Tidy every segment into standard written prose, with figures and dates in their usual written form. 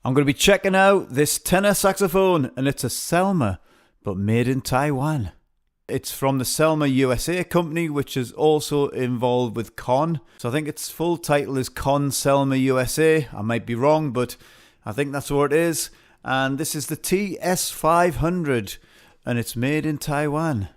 I'm going to be checking out this tenor saxophone, and it's a Selmer, but made in Taiwan. It's from the Selmer USA company, which is also involved with Con. So I think its full title is Con Selmer USA. I might be wrong, but I think that's what it is. And this is the TS500, and it's made in Taiwan.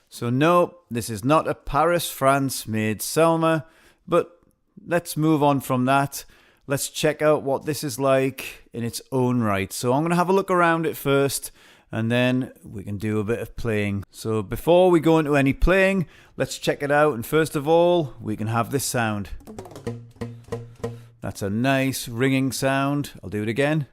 So no, this is not a Paris, France made Selmer, but let's move on from that. Let's check out what this is like in its own right. So I'm going to have a look around it first, and then we can do a bit of playing. So before we go into any playing, let's check it out. And first of all, we can have this sound. That's a nice ringing sound. I'll do it again.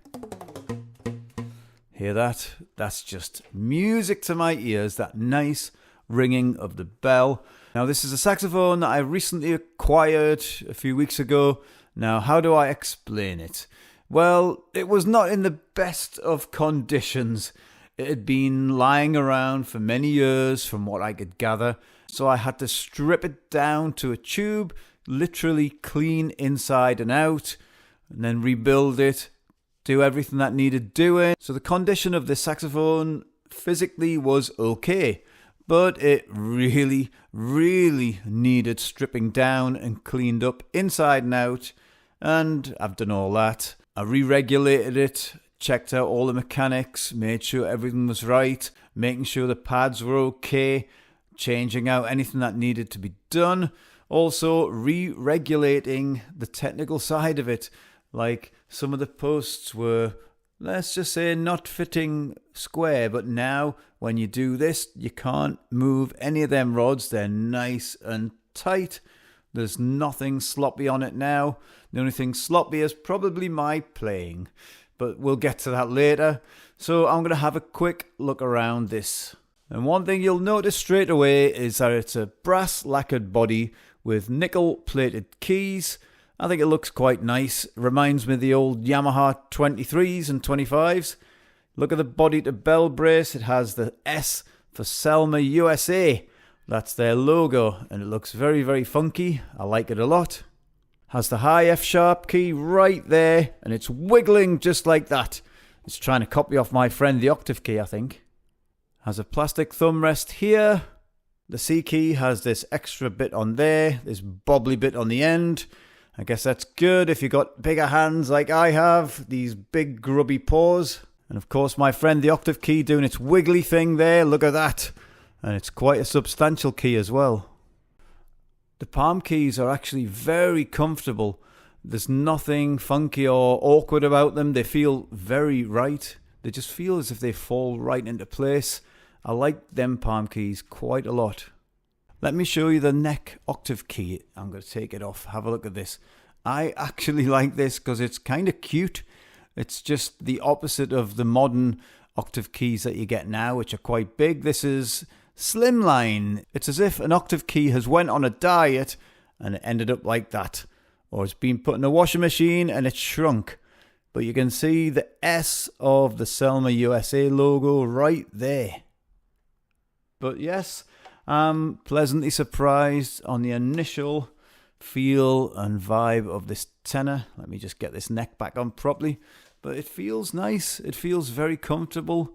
Hear that? That's just music to my ears, that nice ringing of the bell. Now this is a saxophone that I recently acquired a few weeks ago. Now how do I explain it? Well, it was not in the best of conditions. It had been lying around for many years from what I could gather. So I had to strip it down to a tube, literally clean inside and out, and then rebuild it, do everything that needed doing. So the condition of this saxophone physically was okay, but it really, really needed stripping down and cleaned up inside and out, and I've done all that. I re-regulated it, checked out all the mechanics, made sure everything was right, making sure the pads were okay, changing out anything that needed to be done. Also re-regulating the technical side of it, like some of the posts were, let's just say, not fitting square, but now when you do this, you can't move any of them rods. They're nice and tight. There's nothing sloppy on it now. The only thing sloppy is probably my playing, but we'll get to that later. So I'm going to have a quick look around this. And one thing you'll notice straight away is that it's a brass lacquered body with nickel plated keys. I think it looks quite nice. Reminds me of the old Yamaha 23s and 25s. Look at the body to bell brace. It has the S for Selmer USA. That's their logo, and it looks very, very funky. I like it a lot. Has the high F sharp key right there, and it's wiggling just like that. It's trying to copy off my friend the octave key, I think. Has a plastic thumb rest here. The C key has this extra bit on there, this bobbly bit on the end. I guess that's good if you've got bigger hands like I have, these big grubby paws. And of course my friend the octave key doing its wiggly thing there, look at that. And it's quite a substantial key as well. The palm keys are actually very comfortable. There's nothing funky or awkward about them. They feel very right. They just feel as if they fall right into place. I like them palm keys quite a lot. Let me show you the neck octave key. I'm going to take it off. Have a look at this. I actually like this because it's kind of cute. It's just the opposite of the modern octave keys that you get now, which are quite big. This is slimline. It's as if an octave key has went on a diet and it ended up like that. Or it's been put in a washing machine and it's shrunk. But you can see the S of the Selmer USA logo right there. But yes, I'm pleasantly surprised on the initial feel and vibe of this tenor. Let me just get this neck back on properly. But it feels nice. It feels very comfortable.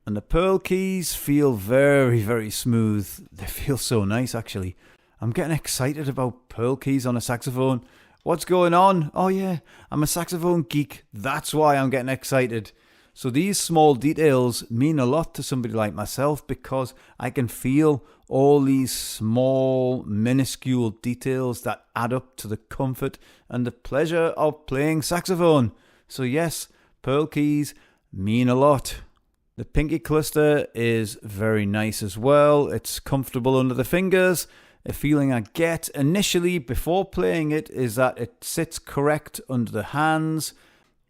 And the pearl keys feel very, very smooth. They feel so nice, actually. I'm getting excited about pearl keys on a saxophone. What's going on? Oh yeah, I'm a saxophone geek. That's why I'm getting excited. So these small details mean a lot to somebody like myself because I can feel all these small, minuscule details that add up to the comfort and the pleasure of playing saxophone. So yes, pearl keys mean a lot. The pinky cluster is very nice as well. It's comfortable under the fingers. A feeling I get initially before playing it is that it sits correct under the hands.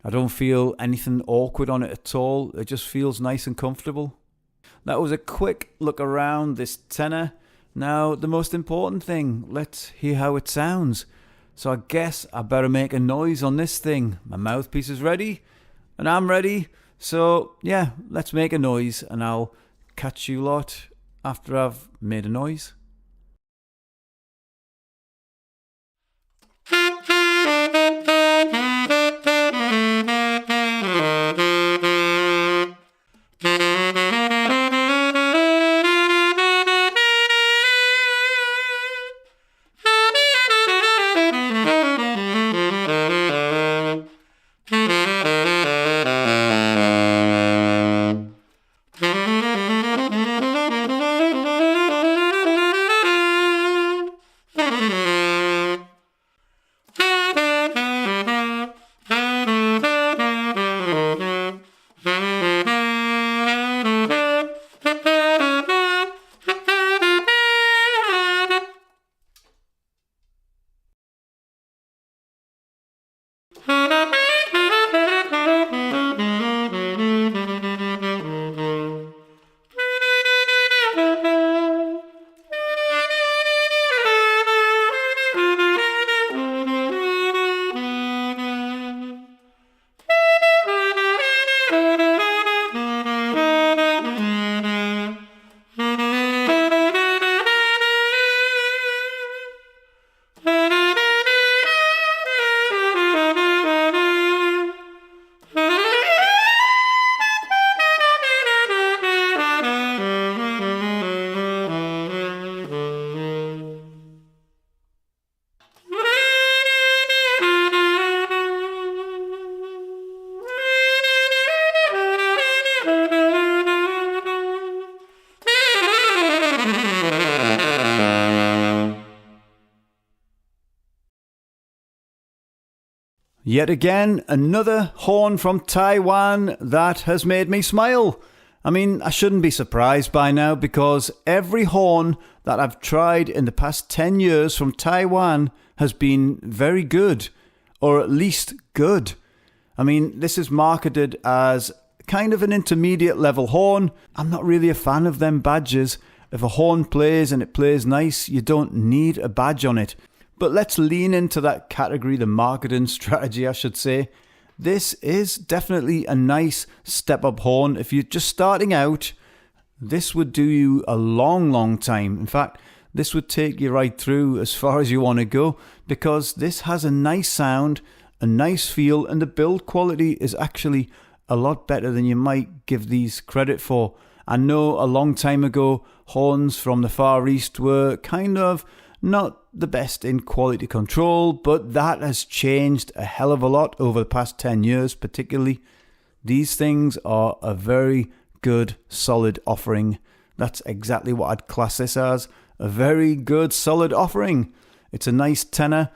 I don't feel anything awkward on it at all. It just feels nice and comfortable. That was a quick look around this tenor. Now, the most important thing, let's hear how it sounds. So I guess I better make a noise on this thing. My mouthpiece is ready, and I'm ready. So, yeah, let's make a noise, and I'll catch you lot after I've made a noise. Yet again, another horn from Taiwan that has made me smile. I mean, I shouldn't be surprised by now because every horn that I've tried in the past 10 years from Taiwan has been very good, or at least good. I mean, this is marketed as kind of an intermediate level horn. I'm not really a fan of them badges. If a horn plays and it plays nice, you don't need a badge on it. But let's lean into that category, the marketing strategy, I should say. This is definitely a nice step-up horn. If you're just starting out, this would do you a long, long time. In fact, this would take you right through as far as you want to go because this has a nice sound, a nice feel, and the build quality is actually a lot better than you might give these credit for. I know a long time ago, horns from the Far East were kind of not the best in quality control, but that has changed a hell of a lot over the past 10 years particularly. These things are a very good, solid offering. That's exactly what I'd class this as, a very good, solid offering. It's a nice tenor.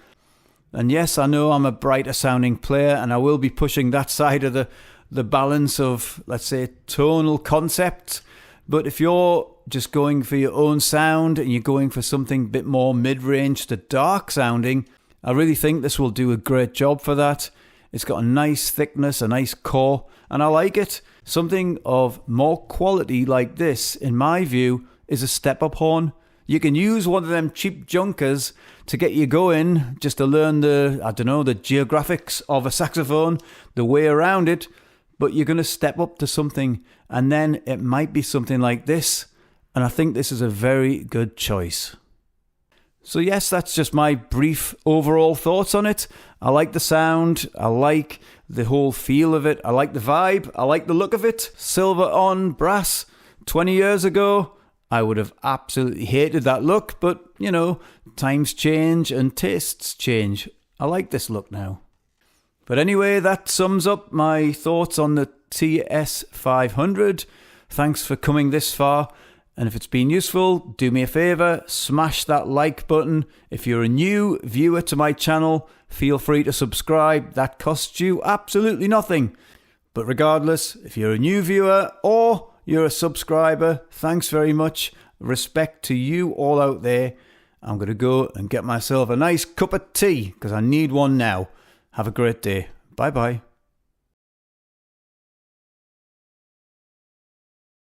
And yes, I know I'm a brighter sounding player and I will be pushing that side of the balance of, let's say, tonal concept. But if you're just going for your own sound and you're going for something a bit more mid-range to dark sounding, I really think this will do a great job for that. It's got a nice thickness, a nice core, and I like it. Something of more quality like this, in my view, is a step-up horn. You can use one of them cheap junkers to get you going, just to learn the geographics of a saxophone, the way around it, but you're going to step up to something, and then it might be something like this. And I think this is a very good choice. So yes, that's just my brief overall thoughts on it. I like the sound. I like the whole feel of it. I like the vibe. I like the look of it. Silver on brass. 20 years ago, I would have absolutely hated that look. But, times change and tastes change. I like this look now. But anyway, that sums up my thoughts on the TS500. Thanks for coming this far. And if it's been useful, do me a favour, smash that like button. If you're a new viewer to my channel, feel free to subscribe. That costs you absolutely nothing. But regardless, if you're a new viewer or you're a subscriber, thanks very much. Respect to you all out there. I'm going to go and get myself a nice cup of tea because I need one now. Have a great day. Bye-bye.